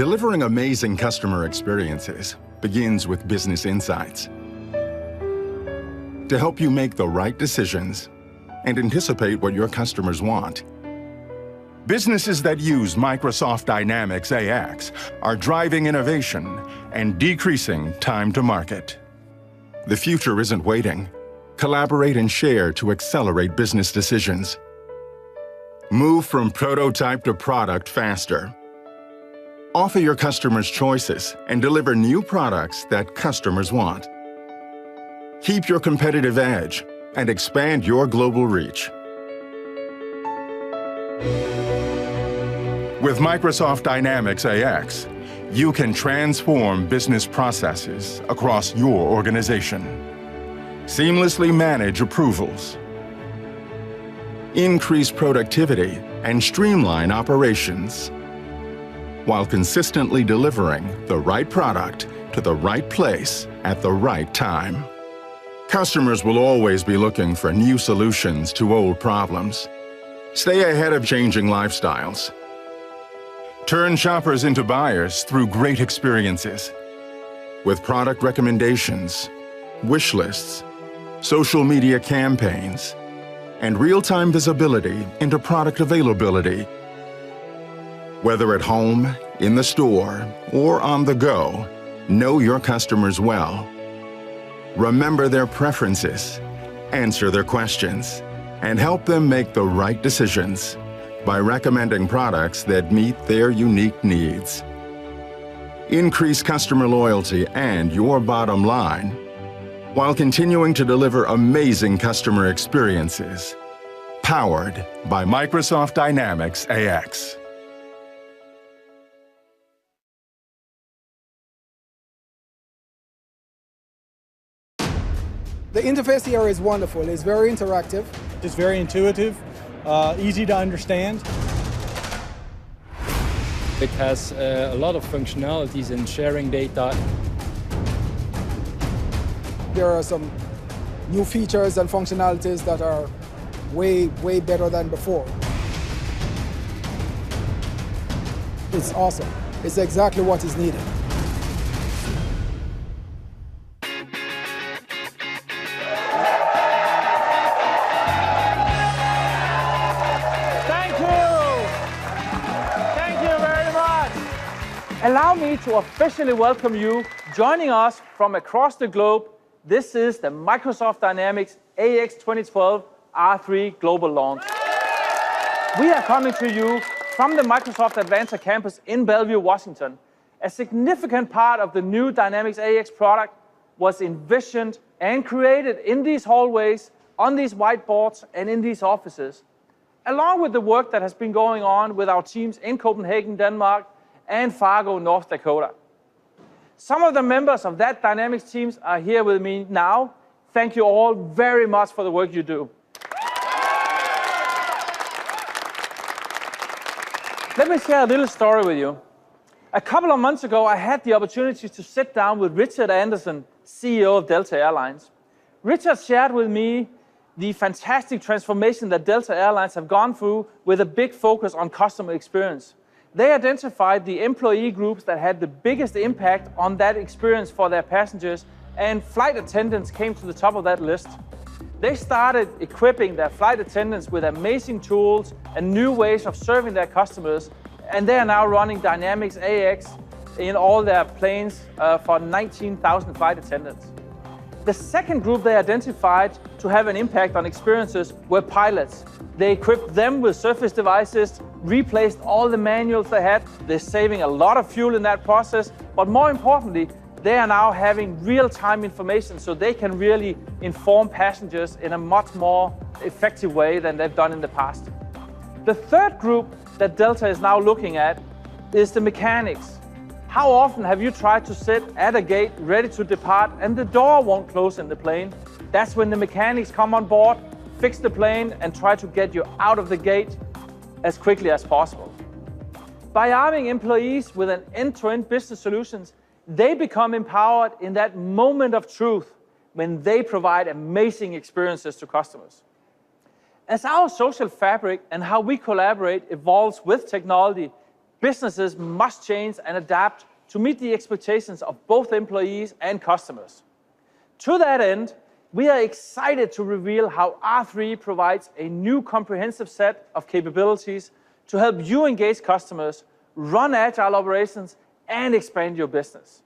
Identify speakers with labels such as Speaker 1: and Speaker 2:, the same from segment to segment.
Speaker 1: Delivering amazing customer experiences begins with business insights. To help you make the right decisions and anticipate what your customers want. Businesses that use Microsoft Dynamics AX are driving innovation and decreasing time to market. The future isn't waiting. Collaborate and share to accelerate business decisions. Move from prototype to product faster. Offer your customers choices and deliver new products that customers want. Keep your competitive edge and expand your global reach. With Microsoft Dynamics AX, you can transform business processes across your organization. Seamlessly manage approvals, increase productivity, and streamline operations, while consistently delivering the right product to the right place at the right time. Customers will always be looking for new solutions to old problems. Stay ahead of changing lifestyles. Turn shoppers into buyers through great experiences. With product recommendations, wish lists, social media campaigns, and real-time visibility into product availability. Whether at home, in the store, or on the go, know your customers well. Remember their preferences, answer their questions, and help them make the right decisions by recommending products that meet their unique needs. Increase customer loyalty and your bottom line while continuing to deliver amazing customer experiences. Powered by Microsoft Dynamics AX.
Speaker 2: The interface here is wonderful. It's very interactive.
Speaker 3: It's very intuitive, easy to understand.
Speaker 4: It has a lot of functionalities in sharing data.
Speaker 2: There are some new features and functionalities that are way better than before. It's awesome. It's exactly what is needed.
Speaker 5: Allow me to officially welcome you joining us from across the globe. This is the Microsoft Dynamics AX 2012 R3 Global Launch. We are coming to you from the Microsoft Atlanta campus in Bellevue, Washington. A significant part of the new Dynamics AX product was envisioned and created in these hallways, on these whiteboards, and in these offices, along with the work that has been going on with our teams in Copenhagen, Denmark, and Fargo, North Dakota. Some of the members of that Dynamics teams are here with me now. Thank you all very much for the work you do. Let me share a little story with you. A couple of months ago, I had the opportunity to sit down with Richard Anderson, CEO of Delta Airlines. Richard shared with me the fantastic transformation that Delta Airlines have gone through with a big focus on customer experience. They identified the employee groups that had the biggest impact on that experience for their passengers, and flight attendants came to the top of that list. They started equipping their flight attendants with amazing tools and new ways of serving their customers, and they are now running Dynamics AX in all their planes for 19,000 flight attendants. The second group they identified to have an impact on experiences were pilots. They equipped them with surface devices, replaced all the manuals they had. They're saving a lot of fuel in that process, but more importantly, they are now having real-time information so they can really inform passengers in a much more effective way than they've done in the past. The third group that Delta is now looking at is the mechanics. How often have you tried to sit at a gate ready to depart and the door won't close in the plane? That's when the mechanics come on board, fix the plane, and try to get you out of the gate as quickly as possible. By arming employees with an end-to-end business solutions, they become empowered in that moment of truth when they provide amazing experiences to customers. As our social fabric and how we collaborate evolves with technology, businesses must change and adapt to meet the expectations of both employees and customers. To that end, we are excited to reveal how R3 provides a new comprehensive set of capabilities to help you engage customers, run agile operations, and expand your business.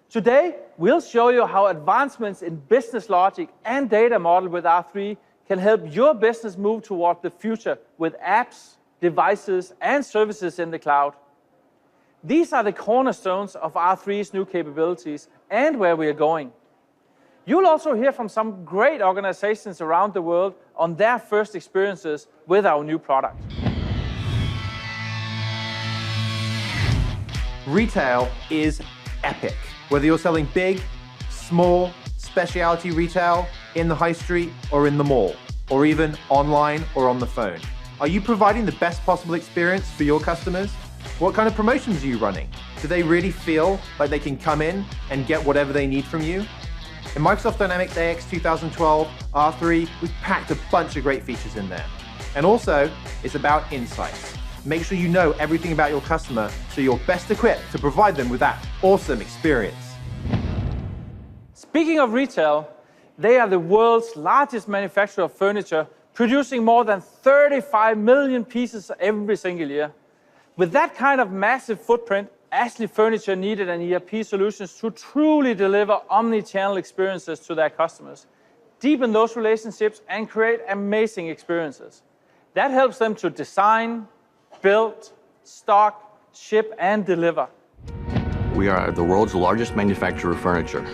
Speaker 5: Today, we'll show you how advancements in business logic and data model with R3 can help your business move toward the future with apps, devices, and services in the cloud. These are the cornerstones of R3's new capabilities and where we are going. You'll also hear from some great organizations around the world on their first experiences with our new product.
Speaker 6: Retail is epic. Whether you're selling big, small, specialty retail, in the high street or in the mall, or even online or on the phone. Are you providing the best possible experience for your customers? What kind of promotions are you running? Do they really feel like they can come in and get whatever they need from you? In Microsoft Dynamics AX 2012 R3, we've packed a bunch of great features in there. And also, it's about insights. Make sure you know everything about your customer so you're best equipped to provide them with that awesome experience.
Speaker 5: Speaking of retail, they are the world's largest manufacturer of furniture, producing more than 35 million pieces every single year. With that kind of massive footprint, Ashley Furniture needed an ERP solutions to truly deliver omni-channel experiences to their customers, deepen those relationships, and create amazing experiences. That helps them to design, build, stock, ship, and deliver.
Speaker 7: We are the world's largest manufacturer of furniture.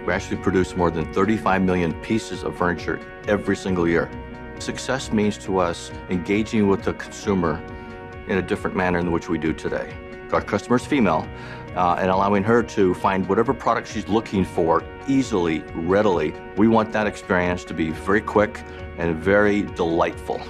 Speaker 7: We actually produce more than 35 million pieces of furniture every single year. Success means to us engaging with the consumer in a different manner in which we do today. Our customer's female, and allowing her to find whatever product she's looking for easily, readily. We want that experience to be very quick and very delightful.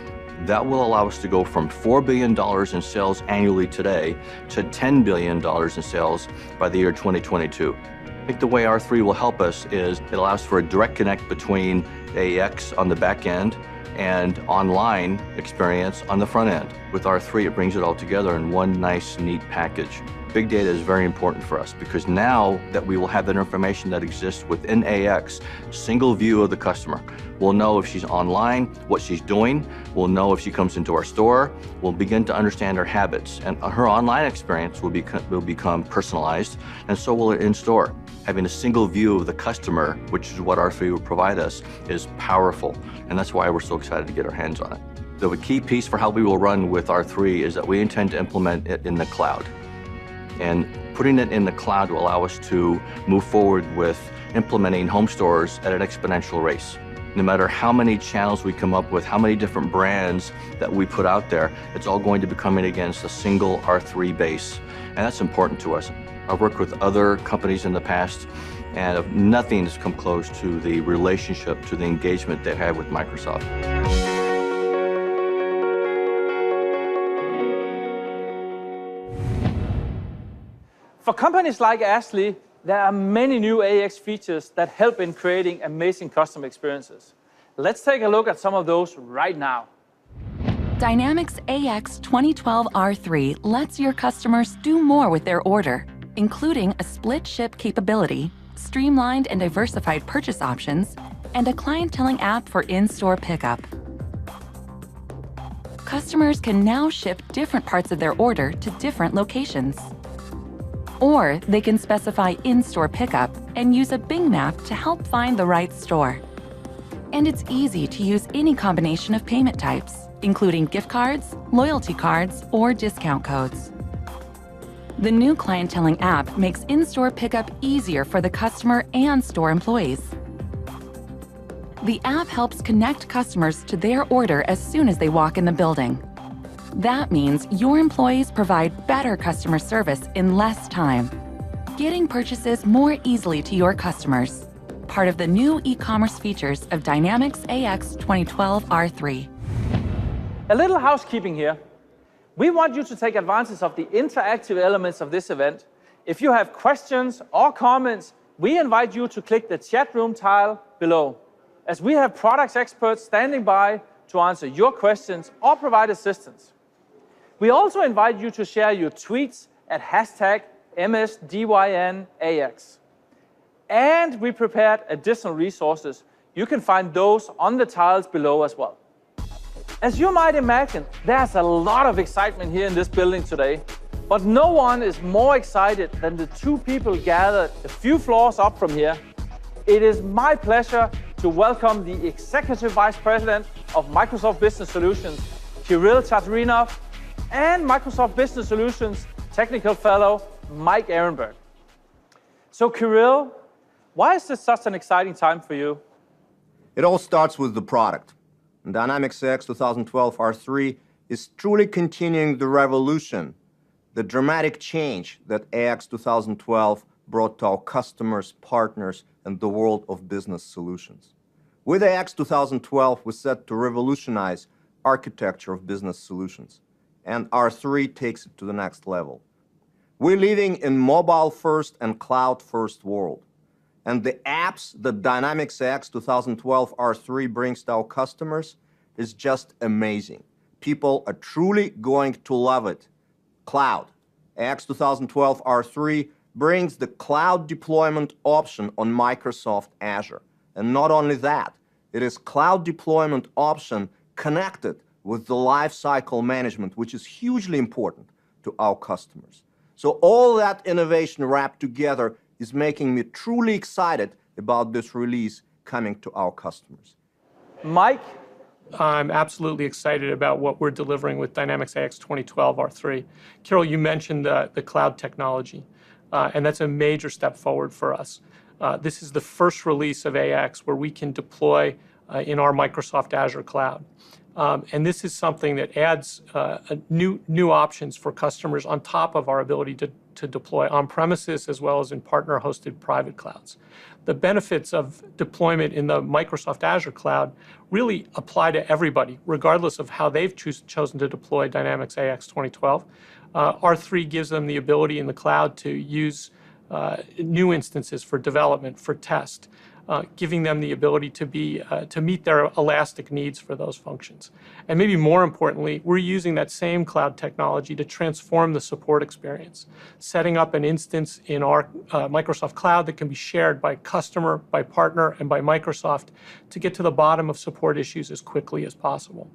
Speaker 7: That will allow us to go from $4 billion in sales annually today to $10 billion in sales by the year 2022. I think the way R3 will help us is it allows for a direct connect between AX on the back end and online experience on the front end. With R3, it brings it all together in one nice, neat package. Big data is very important for us because now that we will have that information that exists within AX, single view of the customer. We'll know if she's online, what she's doing. We'll know if she comes into our store. We'll begin to understand her habits, and her online experience will become personalized, and so will it in store. Having a single view of the customer, which is what R3 will provide us, is powerful, and that's why we're so excited to get our hands on it. The key piece for how we will run with R3 is that we intend to implement it in the cloud. And putting it in the cloud will allow us to move forward with implementing home stores at an exponential race. No matter how many channels we come up with, how many different brands that we put out there, it's all going to be coming against a single R3 base. And that's important to us. I've worked with other companies in the past, and nothing has come close to the relationship, to the engagement they have with Microsoft.
Speaker 5: For companies like Ashley, there are many new AX features that help in creating amazing customer experiences. Let's take a look at some of those right now.
Speaker 8: Dynamics AX 2012 R3 lets your customers do more with their order, including a split ship capability, streamlined and diversified purchase options, and a clienteling app for in-store pickup. Customers can now ship different parts of their order to different locations. Or they can specify in-store pickup and use a Bing map to help find the right store. And it's easy to use any combination of payment types, including gift cards, loyalty cards, or discount codes. The new clienteling app makes in-store pickup easier for the customer and store employees. The app helps connect customers to their order as soon as they walk in the building. That means your employees provide better customer service in less time, getting purchases more easily to your customers. Part of the new e-commerce features of Dynamics AX 2012 R3.
Speaker 5: A little housekeeping here. We want you to take advantage of the interactive elements of this event. If you have questions or comments, we invite you to click the chat room tile below, as we have products experts standing by to answer your questions or provide assistance. We also invite you to share your tweets at #MSDYNAX. And we prepared additional resources. You can find those on the tiles below as well. As you might imagine, there's a lot of excitement here in this building today. But no one is more excited than the two people gathered a few floors up from here. It is my pleasure to welcome the Executive Vice President of Microsoft Business Solutions, Kirill Tatarinov, and Microsoft Business Solutions Technical Fellow, Mike Ehrenberg. So Kirill, why is this such an exciting time for you?
Speaker 9: It all starts with the product. Dynamics AX 2012 R3 is truly continuing the revolution, the dramatic change that AX 2012 brought to our customers, partners, and the world of business solutions. With AX 2012, we set to revolutionize architecture of business solutions, and R3 takes it to the next level. We're living in mobile-first and cloud-first world, and the apps that Dynamics AX 2012 R3 brings to our customers is just amazing. People are truly going to love it. Cloud. AX 2012 R3 brings the cloud deployment option on Microsoft Azure. And not only that, it is cloud deployment option connected with the lifecycle management, which is hugely important to our customers. So all that innovation wrapped together is making me truly excited about this release coming to our customers.
Speaker 5: Mike?
Speaker 10: I'm absolutely excited about what we're delivering with Dynamics AX 2012 R3. Kirill, you mentioned the cloud technology, and that's a major step forward for us. This is the first release of AX where we can deploy in our Microsoft Azure cloud. And this is something that adds new options for customers on top of our ability to deploy on-premises as well as in partner-hosted private clouds. The benefits of deployment in the Microsoft Azure cloud really apply to everybody, regardless of how they've chosen to deploy Dynamics AX 2012. R3 gives them the ability in the cloud to use new instances for development, for test, giving them the ability to meet their elastic needs for those functions. And maybe more importantly, we're using that same cloud technology to transform the support experience, setting up an instance in our Microsoft Cloud that can be shared by customer, by partner, and by Microsoft to get to the bottom of support issues as quickly as possible.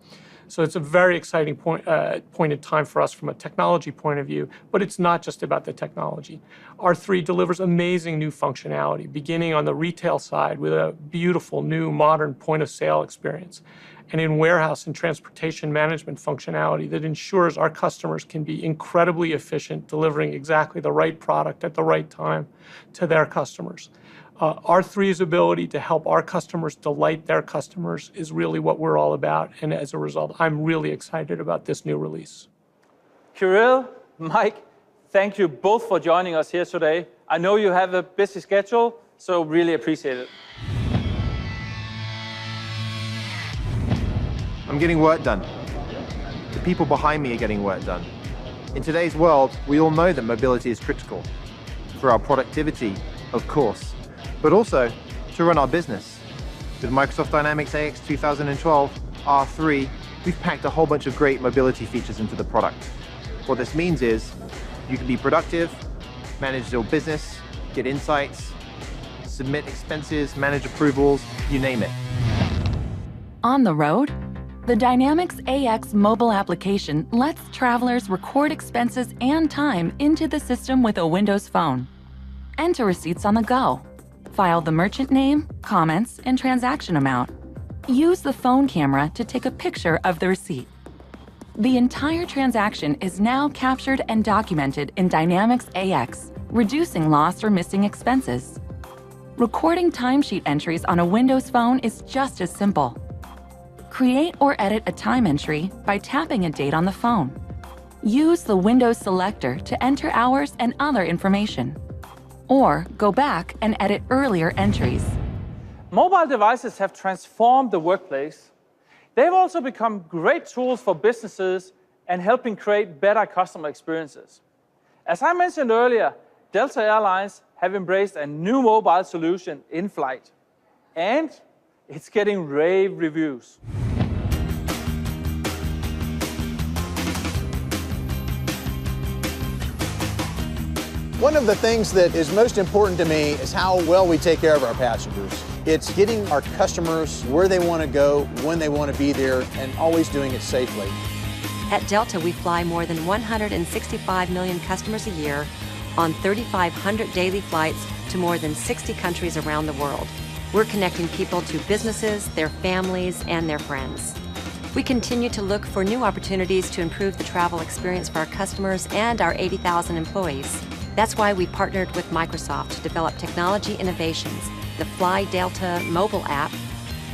Speaker 10: So it's a very exciting point in time for us from a technology point of view, but it's not just about the technology. R3 delivers amazing new functionality, beginning on the retail side with a beautiful new modern point-of-sale experience, and in warehouse and transportation management functionality that ensures our customers can be incredibly efficient, delivering exactly the right product at the right time to their customers. R3's ability to help our customers delight their customers is really what we're all about, and as a result, I'm really excited about this new release.
Speaker 5: Kirill, Mike, thank you both for joining us here today. I know you have a busy schedule, so really appreciate it.
Speaker 6: I'm getting work done. The people behind me are getting work done. In today's world, we all know that mobility is critical for our productivity, of course, but also to run our business. With Microsoft Dynamics AX 2012 R3, we've packed a whole bunch of great mobility features into the product. What this means is you can be productive, manage your business, get insights, submit expenses, manage approvals, you name it.
Speaker 8: On the road, the Dynamics AX mobile application lets travelers record expenses and time into the system with a Windows phone. Enter receipts on the go. File the merchant name, comments, and transaction amount. Use the phone camera to take a picture of the receipt. The entire transaction is now captured and documented in Dynamics AX, reducing lost or missing expenses. Recording timesheet entries on a Windows phone is just as simple. Create or edit a time entry by tapping a date on the phone. Use the Windows selector to enter hours and other information. Or go back and edit earlier entries.
Speaker 5: Mobile devices have transformed the workplace. They've also become great tools for businesses and helping create better customer experiences. As I mentioned earlier, Delta Airlines have embraced a new mobile solution in flight, and it's getting rave reviews.
Speaker 11: One of the things that is most important to me is how well we take care of our passengers. It's getting our customers where they want to go, when they want to be there, and always doing it safely.
Speaker 12: At Delta, we fly more than 165 million customers a year on 3,500 daily flights to more than 60 countries around the world. We're connecting people to businesses, their families, and their friends. We continue to look for new opportunities to improve the travel experience for our customers and our 80,000 employees. That's why we partnered with Microsoft to develop technology innovations, the Fly Delta mobile app,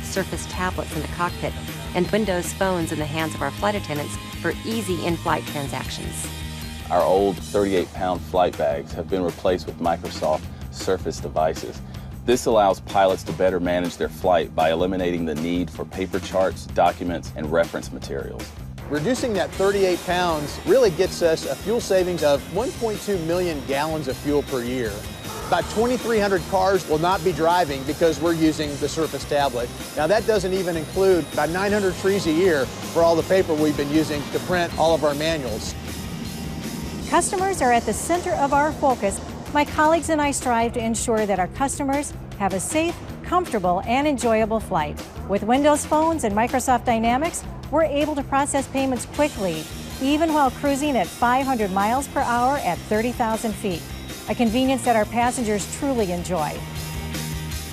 Speaker 12: Surface tablets in the cockpit, and Windows phones in the hands of our flight attendants for easy in-flight transactions.
Speaker 13: Our old 38-pound flight bags have been replaced with Microsoft Surface devices. This allows pilots to better manage their flight by eliminating the need for paper charts, documents, and reference materials.
Speaker 11: Reducing that 38 pounds really gets us a fuel savings of 1.2 million gallons of fuel per year. About 2,300 cars will not be driving because we're using the Surface tablet. Now that doesn't even include about 900 trees a year for all the paper we've been using to print all of our manuals.
Speaker 14: Customers are at the center of our focus. My colleagues and I strive to ensure that our customers have a safe, comfortable, and enjoyable flight. With Windows phones and Microsoft Dynamics, we're able to process payments quickly, even while cruising at 500 miles per hour at 30,000 feet, a convenience that our passengers truly enjoy.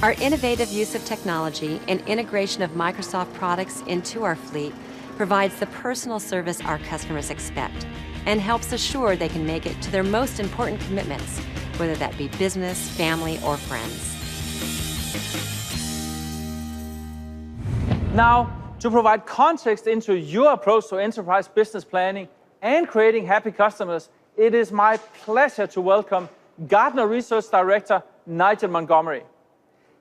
Speaker 12: Our innovative use of technology and integration of Microsoft products into our fleet provides the personal service our customers expect and helps assure they can make it to their most important commitments, whether that be business, family, or friends.
Speaker 5: Now, to provide context into your approach to enterprise business planning and creating happy customers, it is my pleasure to welcome Gartner Research Director Nigel Montgomery.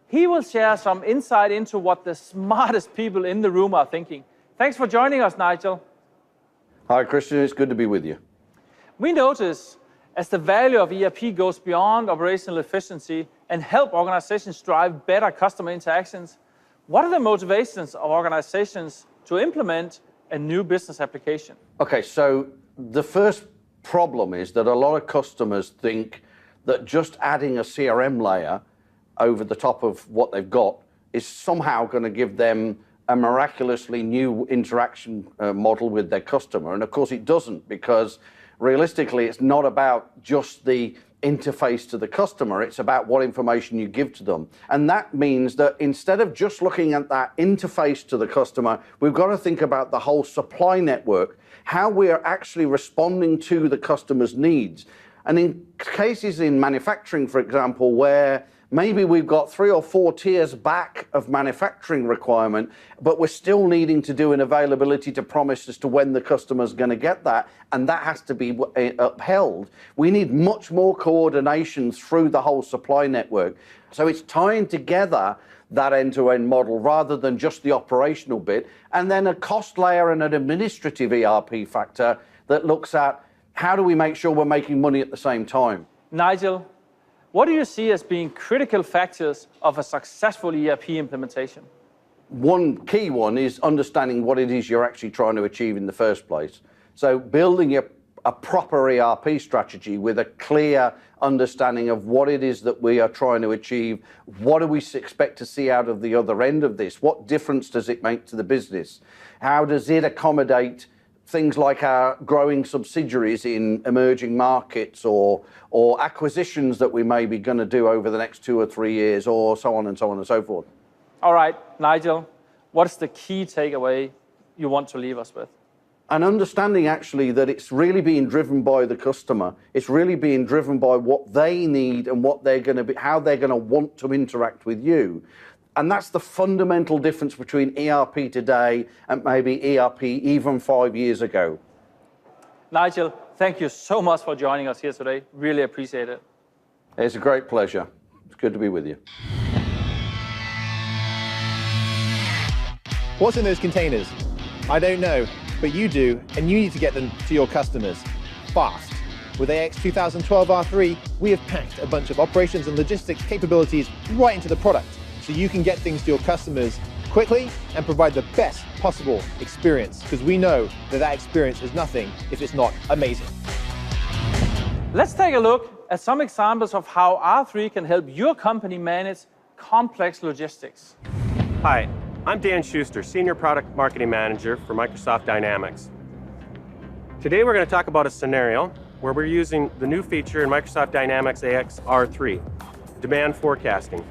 Speaker 5: He will share some insight into what the smartest people in the room are thinking. Thanks for joining us, Nigel.
Speaker 15: Hi, Christian. It's good to be with you.
Speaker 5: We notice as the value of ERP goes beyond operational efficiency and help organizations drive better customer interactions, what are the motivations of organizations to implement a new business application?
Speaker 15: Okay, so the first problem is that a lot of customers think that just adding a CRM layer over the top of what they've got is somehow going to give them a miraculously new interaction model with their customer. And of course it doesn't, because realistically it's not about just the interface to the customer, it's about what information you give to them. And that means that instead of just looking at that interface to the customer, we've got to think about the whole supply network, how we are actually responding to the customer's needs. And in cases in manufacturing, for example, where maybe we've got 3 or 4 tiers back of manufacturing requirement, but we're still needing to do an availability to promise as to when the customer's going to get that, and that has to be upheld. We need much more coordination through the whole supply network. So it's tying together that end-to-end model rather than just the operational bit, and then a cost layer and an administrative ERP factor that looks at how do we make sure we're making money at the same time.
Speaker 5: Nigel, what do you see as being critical factors of a successful ERP implementation?
Speaker 15: One key one is understanding what it is you're actually trying to achieve in the first place. So building a proper ERP strategy with a clear understanding of what it is that we are trying to achieve, what do we expect to see out of the other end of this, what difference does it make to the business, how does it accommodate things like our growing subsidiaries in emerging markets or acquisitions that we may be going to do over the next 2 or 3 years, or so on and so on and so forth.
Speaker 5: All right, Nigel, what's the key takeaway you want to leave us with?
Speaker 15: An understanding actually that it's really being driven by the customer. It's really being driven by what they need and what they're going to be, how they're going to want to interact with you. And that's the fundamental difference between ERP today and maybe ERP even 5 years ago.
Speaker 5: Nigel, thank you so much for joining us here today. Really appreciate it.
Speaker 15: It's a great pleasure. It's good to be with you.
Speaker 11: What's in those containers? I don't know, but you do, and you need to get them to your customers fast. With AX 2012 R3, we have packed a bunch of operations and logistics capabilities right into the product, so you can get things to your customers quickly and provide the best possible experience, because we know that that experience is nothing if it's not amazing.
Speaker 5: Let's take a look at some examples of how R3 can help your company manage complex logistics.
Speaker 16: Hi, I'm Dan Schuster, Senior Product Marketing Manager for Microsoft Dynamics. Today we're going to talk about a scenario where we're using the new feature in Microsoft Dynamics AX R3, demand forecasting.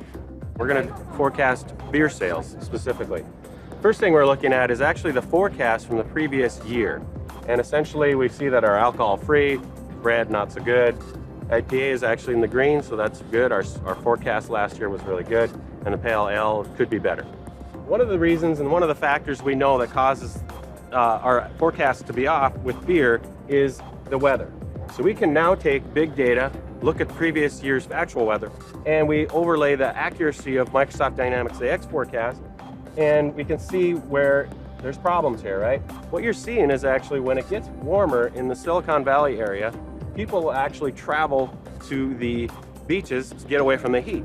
Speaker 16: We're going to forecast beer sales specifically. First thing we're looking at is actually the forecast from the previous year. And essentially we see that our alcohol-free, red, not so good. IPA is actually in the green, so that's good. Our forecast last year was really good, and the pale ale could be better. One of the reasons and one of the factors we know that causes our forecast to be off with beer is the weather. So we can now take big data, look at previous year's actual weather, and we overlay the accuracy of Microsoft Dynamics AX forecast, and we can see where there's problems here, right? What you're seeing is actually when it gets warmer in the Silicon Valley area, people will actually travel to the beaches to get away from the heat.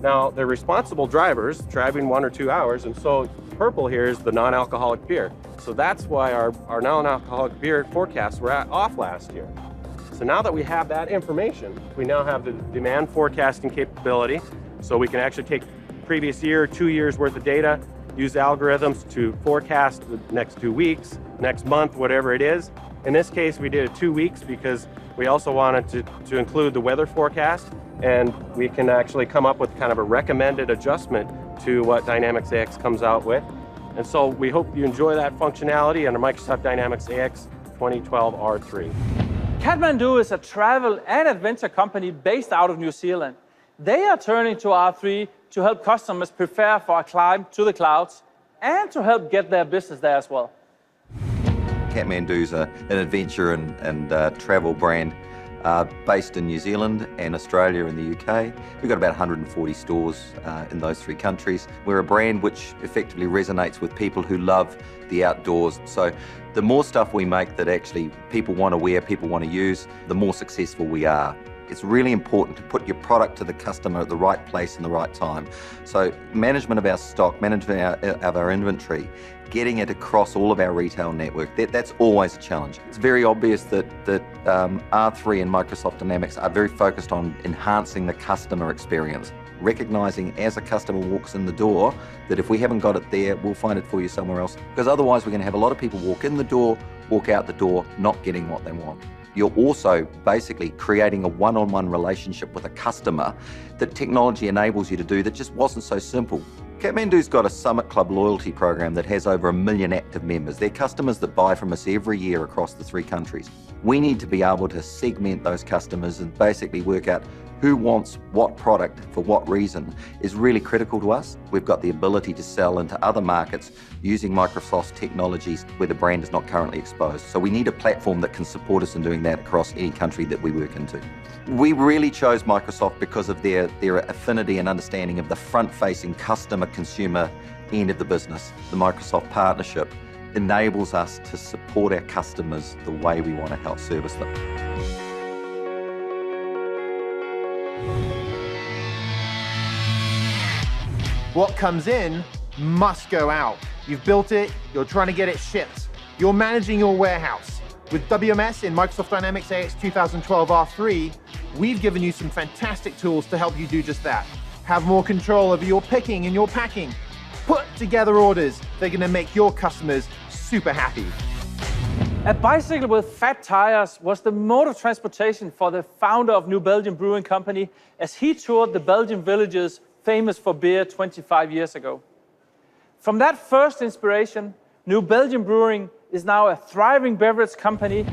Speaker 16: Now, they're responsible drivers, driving 1 or 2 hours, and so purple here is the non-alcoholic beer. So that's why our non-alcoholic beer forecasts were off last year. So now that we have that information, we now have the demand forecasting capability, so we can actually take previous year, 2 years worth of data, use algorithms to forecast the next 2 weeks, next month, whatever it is. In this case, we did it 2 weeks because we also wanted to include the weather forecast, and we can actually come up with kind of a recommended adjustment to what Dynamics AX comes out with. And so we hope you enjoy that functionality under Microsoft Dynamics AX 2012 R3.
Speaker 5: Kathmandu is a travel and adventure company based out of New Zealand. They are turning to R3 to help customers prepare for a climb to the clouds and to help get their business there as well.
Speaker 17: Kathmandu's an adventure and travel brand based in New Zealand and Australia and the UK. We've got about 140 stores in those 3 countries. We're a brand which effectively resonates with people who love the outdoors. So the more stuff we make that actually people want to wear, people want to use, the more successful we are. It's really important to put your product to the customer at the right place and the right time. So management of our stock, management of our inventory, getting it across all of our retail network, that's always a challenge. It's very obvious that R3 and Microsoft Dynamics are very focused on enhancing the customer experience, recognizing as a customer walks in the door that if we haven't got it there, we'll find it for you somewhere else. Because otherwise we're going to have a lot of people walk in the door, walk out the door, not getting what they want. You're also basically creating a one-on-one relationship with a customer that technology enables you to do that just wasn't so simple. Kathmandu's got a Summit Club loyalty program that has over 1 million active members. They're customers that buy from us every year across the 3 countries. We need to be able to segment those customers and basically work out who wants what product for what reason is really critical to us. We've got the ability to sell into other markets using Microsoft's technologies where the brand is not currently exposed. So we need a platform that can support us in doing that across any country that we work into. We really chose Microsoft because of their affinity and understanding of the front-facing customer-consumer end of the business. The Microsoft partnership enables us to support our customers the way we want to help service them.
Speaker 11: What comes in must go out. You've built it, you're trying to get it shipped. You're managing your warehouse. With WMS in Microsoft Dynamics AX 2012 R3, we've given you some fantastic tools to help you do just that. Have more control over your picking and your packing. Put together orders that are going to make your customers super happy.
Speaker 5: A bicycle with fat tires was the mode of transportation for the founder of New Belgium Brewing Company as he toured the Belgian villages famous for beer 25 years ago. From that first inspiration, New Belgium Brewing is now a thriving beverage company.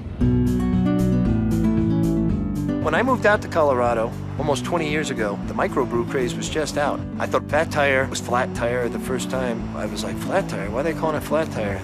Speaker 18: When I moved out to Colorado almost 20 years ago, the microbrew craze was just out. I thought fat tire was flat tire the first time. I was like, flat tire? Why are they calling it flat tire?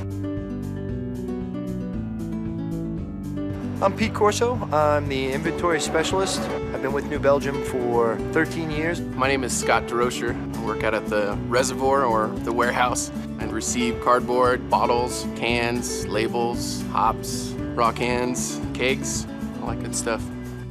Speaker 18: I'm Pete Corso. I'm the inventory specialist. I've been with New Belgium for 13 years.
Speaker 19: My name is Scott DeRocher. I work out at the reservoir or the warehouse and receive cardboard, bottles, cans, labels, hops, raw cans, kegs, all that good stuff.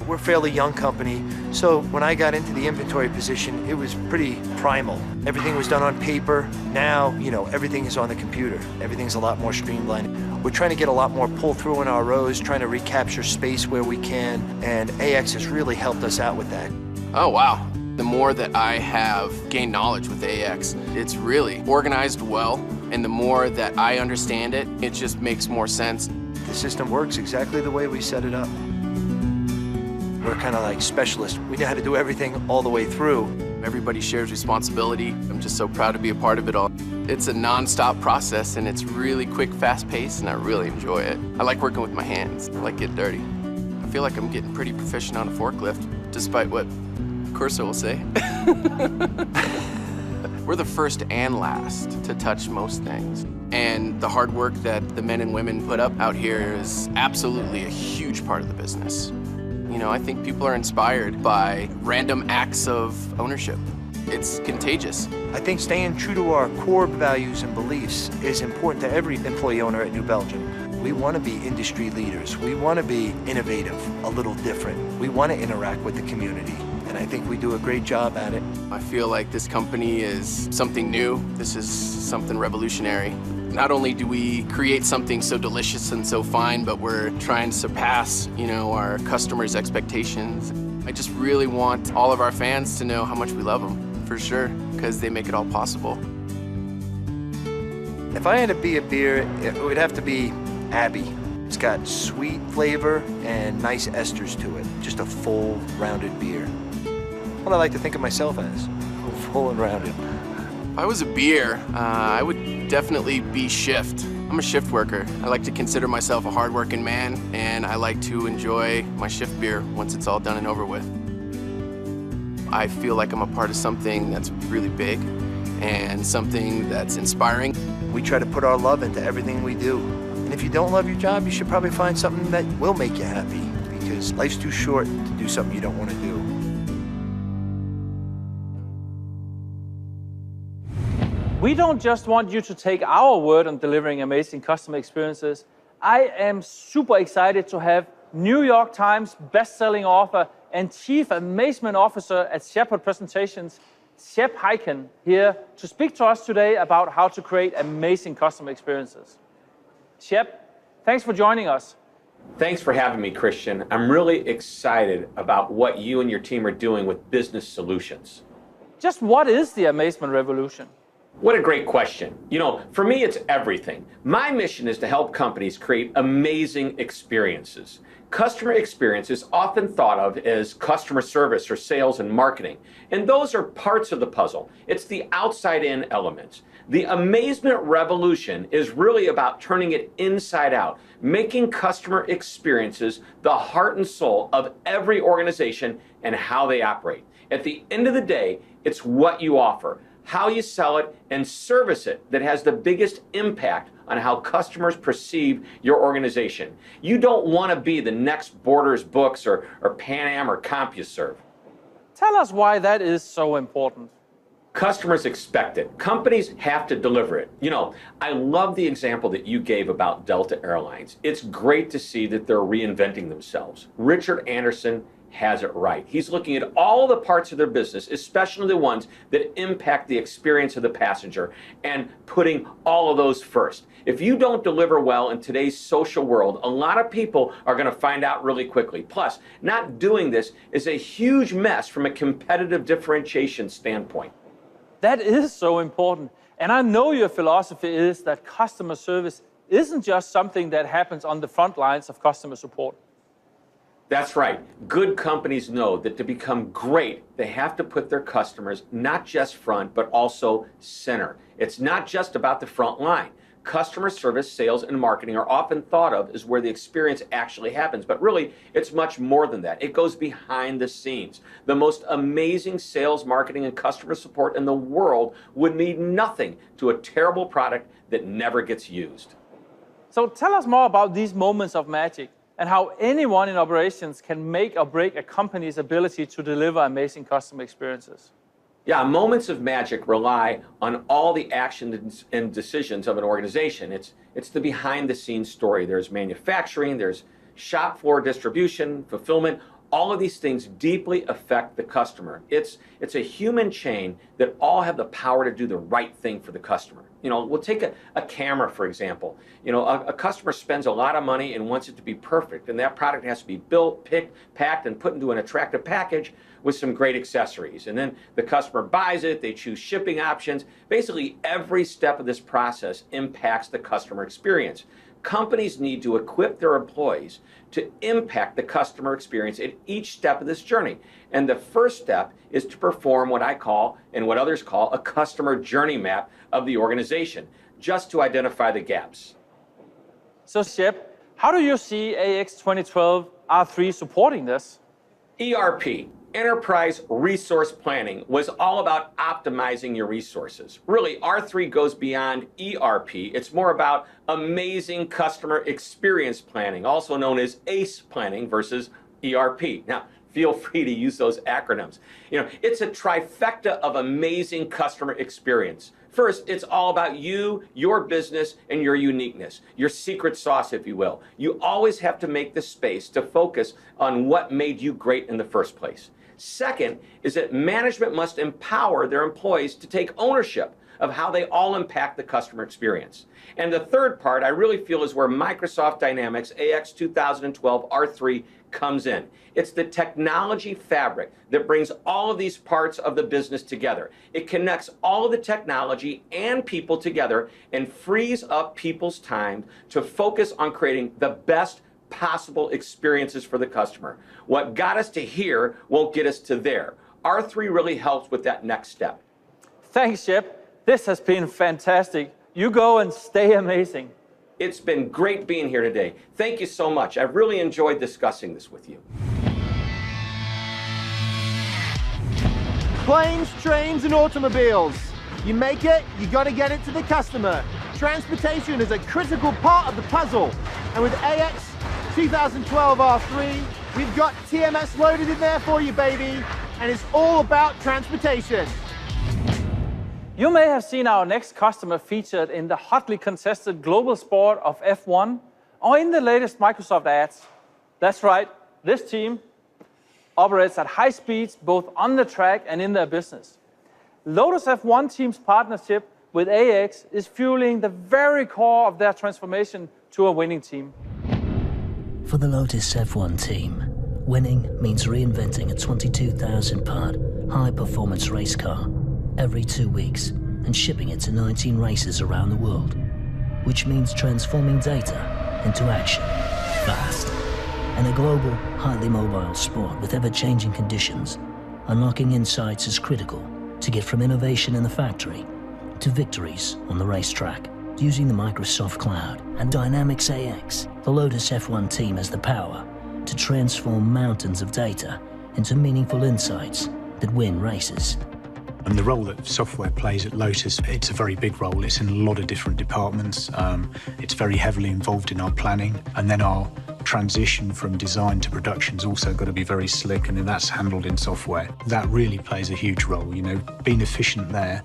Speaker 18: We're a fairly young company, so when I got into the inventory position, it was pretty primal. Everything was done on paper. Now, everything is on the computer. Everything's a lot more streamlined. We're trying to get a lot more pull-through in our rows, trying to recapture space where we can, and AX has really helped us out with that.
Speaker 19: Oh, wow. The more that I have gained knowledge with AX, it's really organized well, and the more that I understand it, it just makes more sense.
Speaker 18: The system works exactly the way we set it up. We're kind of like specialists. We know how to do everything all the way through.
Speaker 19: Everybody shares responsibility. I'm just so proud to be a part of it all. It's a non-stop process, and it's really quick, fast-paced, and I really enjoy it. I like working with my hands. I like getting dirty. I feel like I'm getting pretty proficient on a forklift, despite what Corso will say. We're the first and last to touch most things. And the hard work that the men and women put up out here is absolutely a huge part of the business. I think people are inspired by random acts of ownership. It's contagious.
Speaker 18: I think staying true to our core values and beliefs is important to every employee owner at New Belgium. We want to be industry leaders. We want to be innovative, a little different. We want to interact with the community, and I think we do a great job at it.
Speaker 19: I feel like this company is something new. This is something revolutionary. Not only do we create something so delicious and so fine, but we're trying to surpass, our customers' expectations. I just really want all of our fans to know how much we love them, for sure, because they make it all possible.
Speaker 18: If I had to be a beer, it would have to be Abbey. It's got sweet flavor and nice esters to it. Just a full, rounded beer. What I like to think of myself as, full and rounded.
Speaker 19: If I was a beer, I would definitely be shift. I'm a shift worker. I like to consider myself a hardworking man, and I like to enjoy my shift beer once it's all done and over with. I feel like I'm a part of something that's really big and something that's inspiring.
Speaker 18: We try to put our love into everything we do. And if you don't love your job, you should probably find something that will make you happy, because life's too short to do something you don't want to do.
Speaker 5: We don't just want you to take our word on delivering amazing customer experiences. I am super excited to have New York Times best-selling author and Chief Amazement Officer at Shepherd Presentations, Shep Hyken, here to speak to us today about how to create amazing customer experiences. Shep, thanks for joining us.
Speaker 20: Thanks for having me, Christian. I'm really excited about what you and your team are doing with business solutions.
Speaker 5: Just what is the amazement revolution?
Speaker 20: What a great question. For me, it's everything. My mission is to help companies create amazing experiences. Customer experience is often thought of as customer service or sales and marketing, and those are parts of the puzzle. It's the outside-in elements. The amazement revolution is really about turning it inside out, making customer experiences the heart and soul of every organization and how they operate. At the end of the day, it's what you offer, how you sell it, and service it that has the biggest impact on how customers perceive your organization. You don't want to be the next Borders Books or Pan Am or CompuServe.
Speaker 5: Tell us why that is so important.
Speaker 20: Customers expect it. Companies have to deliver it. I love the example that you gave about Delta Airlines. It's great to see that they're reinventing themselves. Richard Anderson has it right. He's looking at all the parts of their business, especially the ones that impact the experience of the passenger, and putting all of those first. If you don't deliver well in today's social world, a lot of people are going to find out really quickly. Plus, not doing this is a huge mess from a competitive differentiation standpoint.
Speaker 5: That is so important. And I know your philosophy is that customer service isn't just something that happens on the front lines of customer support.
Speaker 20: That's right. Good companies know that to become great, they have to put their customers not just front, but also center. It's not just about the front line. Customer service, sales, and marketing are often thought of as where the experience actually happens, but really, it's much more than that. It goes behind the scenes. The most amazing sales, marketing, and customer support in the world would mean nothing to a terrible product that never gets used.
Speaker 5: So tell us more about these moments of magic and how anyone in operations can make or break a company's ability to deliver amazing customer experiences.
Speaker 20: Yeah, moments of magic rely on all the actions and decisions of an organization. It's the behind-the-scenes story. There's manufacturing, there's shop floor distribution, fulfillment. All of these things deeply affect the customer. It's a human chain that all have the power to do the right thing for the customer. You know, we'll take a camera, for example. You know, a customer spends a lot of money and wants it to be perfect, and that product has to be built, picked, packed, and put into an attractive package with some great accessories. And then the customer buys it, they choose shipping options. Basically, every step of this process impacts the customer experience. Companies need to equip their employees to impact the customer experience at each step of this journey. And the first step is to perform what I call, and what others call, a customer journey map of the organization, just to identify the gaps.
Speaker 5: So, Shep, how do you see AX 2012 R3 supporting this?
Speaker 20: ERP, Enterprise Resource Planning, was all about optimizing your resources. Really, R3 goes beyond ERP. It's more about amazing customer experience planning, also known as ACE planning versus ERP. Now, feel free to use those acronyms. You know, it's a trifecta of amazing customer experience. First, it's all about you, your business, and your uniqueness, your secret sauce, if you will. You always have to make the space to focus on what made you great in the first place. Second is that management must empower their employees to take ownership of how they all impact the customer experience. And the third part, I really feel, is where Microsoft Dynamics AX 2012 R3 comes in. It's the technology fabric that brings all of these parts of the business together. It connects all of the technology and people together and frees up people's time to focus on creating the best possible experiences for the customer. What got us to here won't get us to there. R3 really helps with that next step.
Speaker 5: Thanks, Shep. This has been fantastic. You go and stay amazing.
Speaker 20: It's been great being here today. Thank you so much. I've really enjoyed discussing this with you.
Speaker 11: Planes, trains, and automobiles. You make it, you gotta get it to the customer. Transportation is a critical part of the puzzle. And with AX 2012 R3, we've got TMS loaded in there for you, baby. And it's all about transportation.
Speaker 5: You may have seen our next customer featured in the hotly contested global sport of F1 or in the latest Microsoft ads. That's right, this team operates at high speeds both on the track and in their business. Lotus F1 team's partnership with AX is fueling the very core of their transformation to a winning team.
Speaker 21: For the Lotus F1 team, winning means reinventing a 22,000-part high-performance race car every 2 weeks and shipping it to 19 races around the world, which means transforming data into action fast. In a global, highly mobile sport with ever-changing conditions, unlocking insights is critical to get from innovation in the factory to victories on the racetrack. Using the Microsoft Cloud and Dynamics AX, the Lotus F1 team has the power to transform mountains of data into meaningful insights that win races.
Speaker 22: And the role that software plays at Lotus, it's a very big role. It's in a lot of different departments. It's very heavily involved in our planning. And then our transition from design to production's also got to be very slick, and then that's handled in software. That really plays a huge role, you know, being efficient there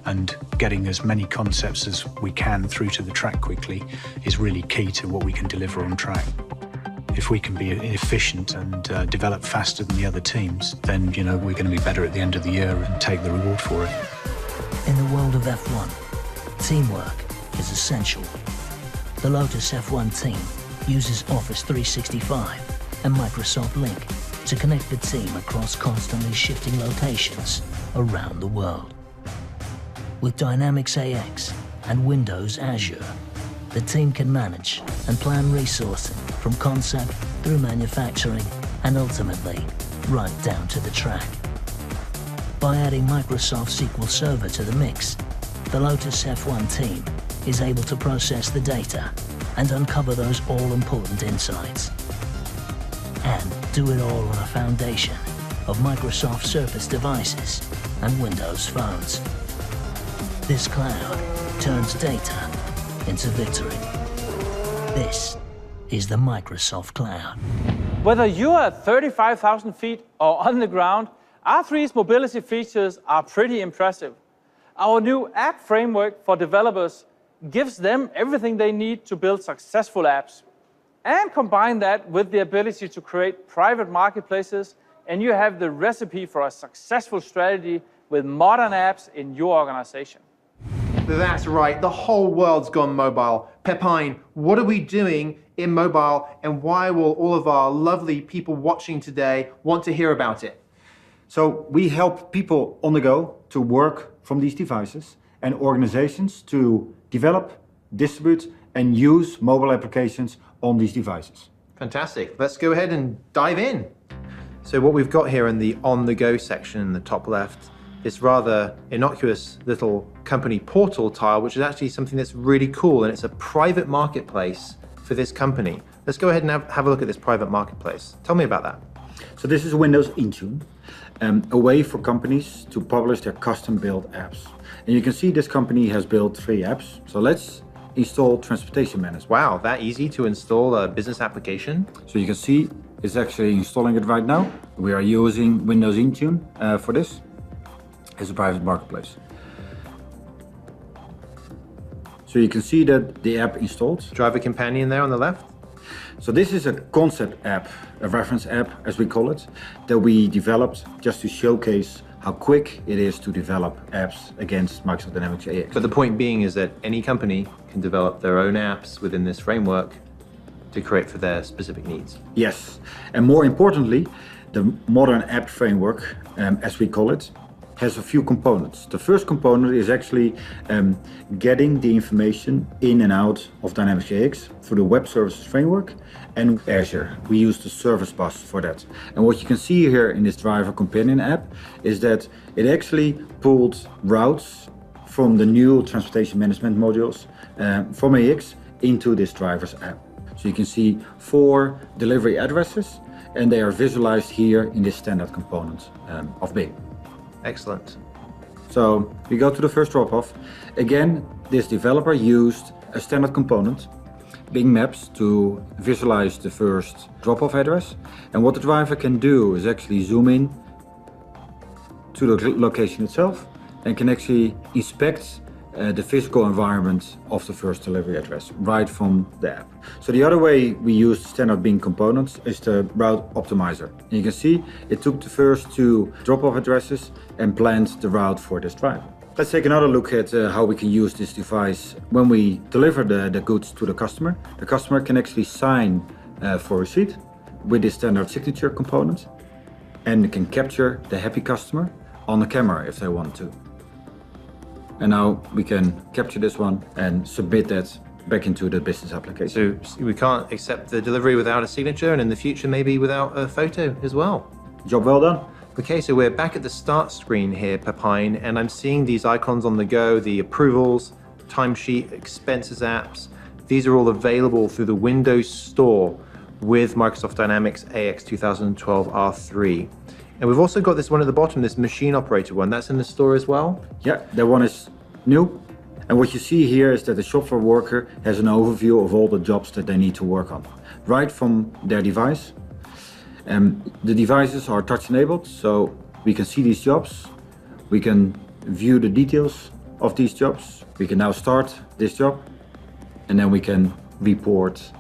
Speaker 22: and getting as many concepts as we can through to the track quickly is really key to what we can deliver on track. If we can be efficient and develop faster than the other teams, then, you know, we're going to be better at the end of the year and take the reward for it.
Speaker 21: In the world of F1, teamwork is essential. The Lotus F1 team uses Office 365 and Microsoft Link to connect the team across constantly shifting locations around the world. With Dynamics AX and Windows Azure, the team can manage and plan resourcing from concept through manufacturing and ultimately right down to the track. By adding Microsoft SQL Server to the mix, the Lotus F1 team is able to process the data and uncover those all-important insights. And do it all on a foundation of Microsoft Surface devices and Windows phones. This cloud turns data into victory. This is the Microsoft Cloud.
Speaker 5: Whether you are at 35,000 feet or on the ground, R3's mobility features are pretty impressive. Our new app framework for developers gives them everything they need to build successful apps. and combine that with the ability to create private marketplaces, and you have the recipe for a successful strategy with modern apps in your organization.
Speaker 6: That's right, the whole world's gone mobile. Pepijn, what are we doing in mobile, and why will all of our lovely people watching today want to hear about it?
Speaker 1: So we help people on the go to work from these devices and organizations to develop, distribute, and use mobile applications on these devices.
Speaker 6: Fantastic. Let's go ahead and dive in. So what we've got here in the on-the-go section in the top left, this rather innocuous little company portal tile, which is actually something that's really cool, and it's a private marketplace for this company. Let's go ahead and have a look at this private marketplace. Tell me about that.
Speaker 1: So this is Windows Intune, a way for companies to publish their custom-built apps. And you can see this company has built 3 apps. So let's install Transportation Management.
Speaker 6: Wow, that easy to install a business application?
Speaker 1: So you can see it's actually installing it right now. We are using Windows Intune for this as a private marketplace. So you can see that the app installed.
Speaker 6: Driver Companion there on the left.
Speaker 1: So this is a concept app, a reference app as we call it, that we developed just to showcase how quick it is to develop apps against Microsoft Dynamics AX.
Speaker 6: But the point being is that any company can develop their own apps within this framework to create for their specific needs.
Speaker 1: Yes, and more importantly, the modern app framework, as we call it, has a few components. The first component is actually getting the information in and out of Dynamics AX through the Web Services Framework and Azure. We use the Service Bus for that. And what you can see here in this Driver Companion app is that it actually pulled routes from the new transportation management modules from AX into this Drivers app. So you can see 4 delivery addresses, and they are visualized here in this standard component of Bing.
Speaker 6: Excellent.
Speaker 1: So we go to the first drop-off. Again, this developer used a standard component, Bing Maps, to visualize the first drop-off address. And what the driver can do is actually zoom in to the location itself and can actually inspect the physical environment of the first delivery address right from the app. So the other way we use standard Bing components is the route optimizer. And you can see it took the first 2 drop-off addresses and planned the route for this driver. Let's take another look at how we can use this device when we deliver the goods to the customer. The customer can actually sign for receipt with this standard signature component and can capture the happy customer on the camera if they want to. And now we can capture this one and submit that back into the business application.
Speaker 6: So we can't accept the delivery without a signature, and in the future maybe without a photo as well.
Speaker 1: Job well done.
Speaker 6: Okay, so we're back at the start screen here, Pepijn, and I'm seeing these icons on the go, the approvals, timesheet, expenses apps. These are all available through the Windows Store with Microsoft Dynamics AX 2012 R3. And we've also got this one at the bottom, this machine operator one. That's in the store as well?
Speaker 1: Yeah, that one is new. And what you see here is that the shop floor worker has an overview of all the jobs that they need to work on, right from their device. The devices are touch enabled, so we can see these jobs. We can view the details of these jobs. We can now start this job, and then we can report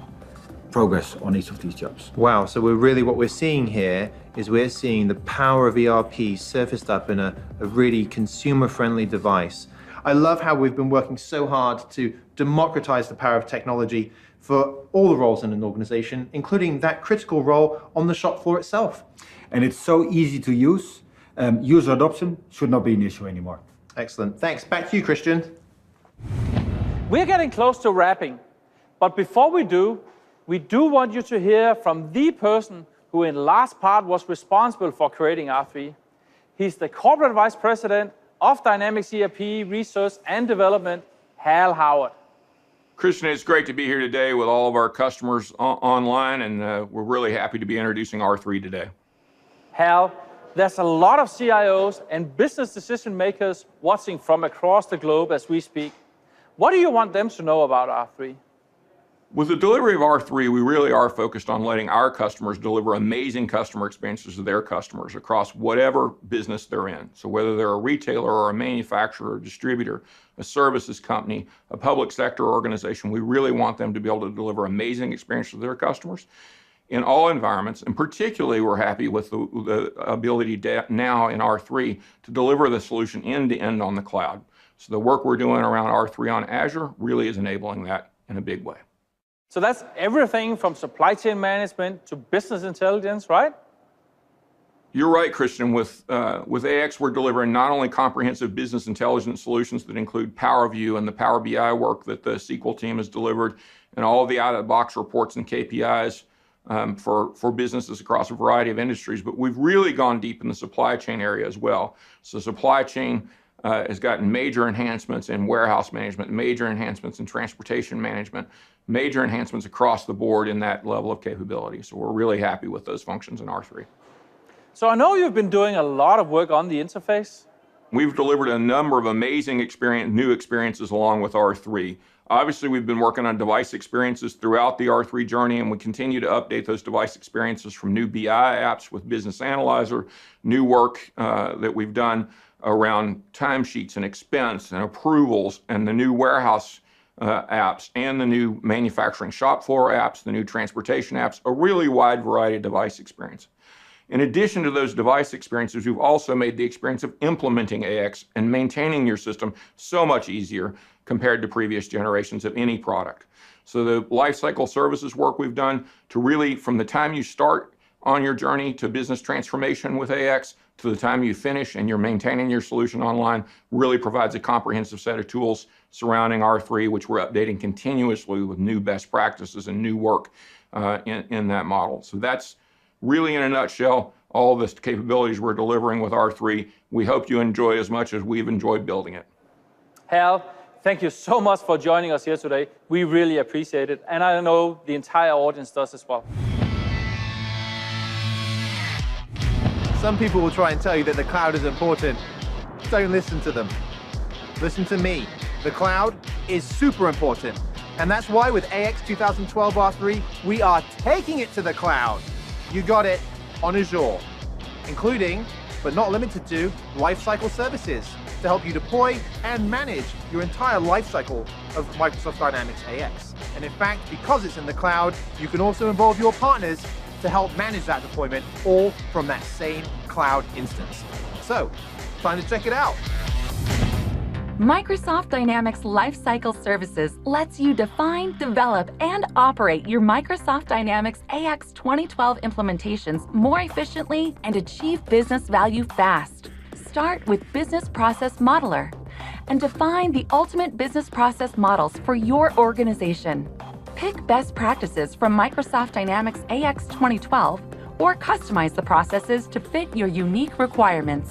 Speaker 1: progress on each of these jobs.
Speaker 6: Wow, so what we're seeing here is we're seeing the power of ERP surfaced up in a really consumer-friendly device. I love how we've been working so hard to democratize the power of technology for all the roles in an organization, including that critical role on the shop floor itself.
Speaker 1: And it's so easy to use. User adoption should not be an issue anymore.
Speaker 6: Excellent. Thanks. Back to you, Christian.
Speaker 5: We're getting close to wrapping, but before we do want you to hear from the person who in last part was responsible for creating R3. He's the Corporate Vice President of Dynamics ERP Research and Development, Hal Howard.
Speaker 3: Christian, it's great to be here today with all of our customers online, and we're really happy to be introducing R3 today.
Speaker 5: Hal, there's a lot of CIOs and business decision makers watching from across the globe as we speak. What do you want them to know about R3?
Speaker 3: With the delivery of R3, we really are focused on letting our customers deliver amazing customer experiences to their customers across whatever business they're in. So whether they're a retailer or a manufacturer or distributor, a services company, a public sector organization, we really want them to be able to deliver amazing experiences to their customers in all environments. And particularly, we're happy with the ability now in R3 to deliver the solution end-to-end on the cloud. So the work we're doing around R3 on Azure really is enabling that in a big way.
Speaker 5: So that's everything from supply chain management to business intelligence, right?
Speaker 3: You're right, Christian. With AX, we're delivering not only comprehensive business intelligence solutions that include Power View and the Power BI work that the SQL team has delivered, and all of the out-of-the-box reports and KPIs for businesses across a variety of industries, but we've really gone deep in the supply chain area as well. So supply chain has gotten major enhancements in warehouse management, major enhancements in transportation management, major enhancements across the board in that level of capability. So we're really happy with those functions in R3.
Speaker 5: So I know you've been doing a lot of work on the interface.
Speaker 3: We've delivered a number of amazing new experiences along with R3. Obviously, we've been working on device experiences throughout the R3 journey, and we continue to update those device experiences from new BI apps with Business Analyzer, new work that we've done around timesheets and expense and approvals, and the new warehouse apps, and the new manufacturing shop floor apps, the new transportation apps, a really wide variety of device experience. In addition to those device experiences, we've also made the experience of implementing AX and maintaining your system so much easier compared to previous generations of any product. So the lifecycle services work we've done to really, from the time you start on your journey to business transformation with AX to the time you finish and you're maintaining your solution online, really provides a comprehensive set of tools surrounding R3, which we're updating continuously with new best practices and new work in that model. So that's really, in a nutshell, all the capabilities we're delivering with R3. We hope you enjoy as much as we've enjoyed building it.
Speaker 5: Hal, thank you so much for joining us here today. We really appreciate it, and I know the entire audience does as well.
Speaker 11: Some people will try and tell you that the cloud is important. Don't listen to them. Listen to me. The cloud is super important. And that's why with AX 2012 R3, we are taking it to the cloud. You got it on Azure, including, but not limited to, lifecycle services to help you deploy and manage your entire lifecycle of Microsoft Dynamics AX. And in fact, because it's in the cloud, you can also involve your partners to help manage that deployment, all from that same cloud instance. So, time to check it out.
Speaker 8: Microsoft Dynamics Lifecycle Services lets you define, develop, and operate your Microsoft Dynamics AX 2012 implementations more efficiently and achieve business value fast. Start with Business Process Modeler and define the ultimate business process models for your organization. Pick best practices from Microsoft Dynamics AX 2012 or customize the processes to fit your unique requirements.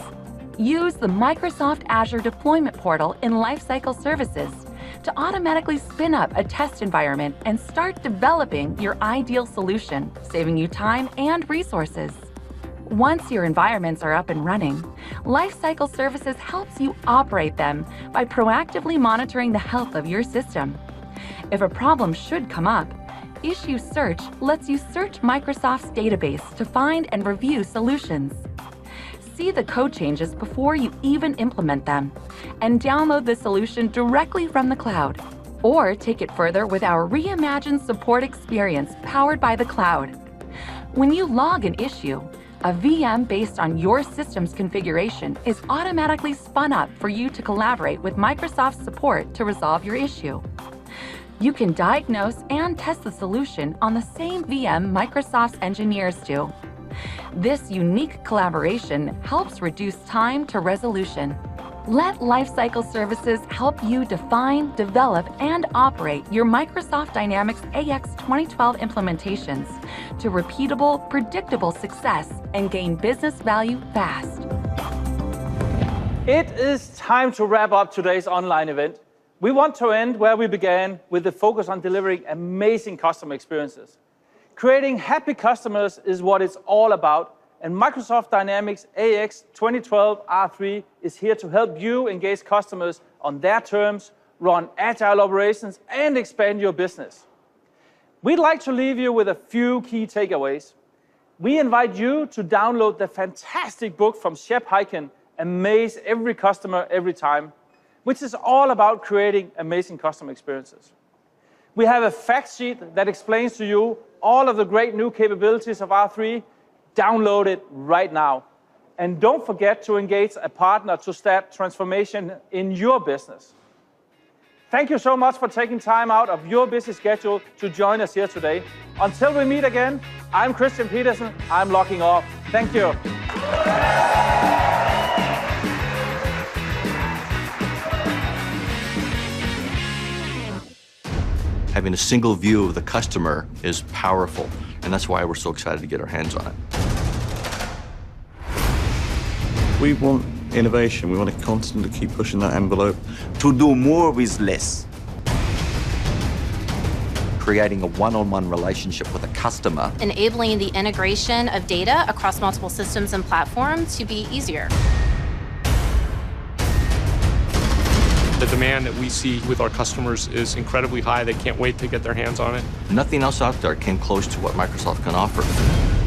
Speaker 8: Use the Microsoft Azure Deployment Portal in Lifecycle Services to automatically spin up a test environment and start developing your ideal solution, saving you time and resources. Once your environments are up and running, Lifecycle Services helps you operate them by proactively monitoring the health of your system. If a problem should come up, Issue Search lets you search Microsoft's database to find and review solutions. See the code changes before you even implement them, and download the solution directly from the cloud. Or take it further with our reimagined support experience powered by the cloud. When you log an issue, a VM based on your system's configuration is automatically spun up for you to collaborate with Microsoft support to resolve your issue. You can diagnose and test the solution on the same VM Microsoft's engineers do. This unique collaboration helps reduce time to resolution. Let Lifecycle Services help you define, develop, and operate your Microsoft Dynamics AX 2012 implementations to repeatable, predictable success and gain business value fast.
Speaker 5: It is time to wrap up today's online event. We want to end where we began, with the focus on delivering amazing customer experiences. Creating happy customers is what it's all about, and Microsoft Dynamics AX 2012 R3 is here to help you engage customers on their terms, run agile operations, and expand your business. We'd like to leave you with a few key takeaways. We invite you to download the fantastic book from Shep Hyken, Amaze Every Customer Every Time, which is all about creating amazing customer experiences. We have a fact sheet that explains to you all of the great new capabilities of R3. Download it right now. And don't forget to engage a partner to start transformation in your business. Thank you so much for taking time out of your busy schedule to join us here today. Until we meet again, I'm Christian Petersen. I'm logging off. Thank you.
Speaker 7: Having a single view of the customer is powerful, and that's why we're so excited to get our hands on it.
Speaker 2: We want innovation. We want to constantly keep pushing that envelope. To do more with less.
Speaker 17: Creating a one-on-one relationship with a customer.
Speaker 4: Enabling the integration of data across multiple systems and platforms to be easier.
Speaker 10: The demand that we see with our customers is incredibly high. They can't wait to get their hands on it.
Speaker 7: Nothing else out there came close to what Microsoft can offer.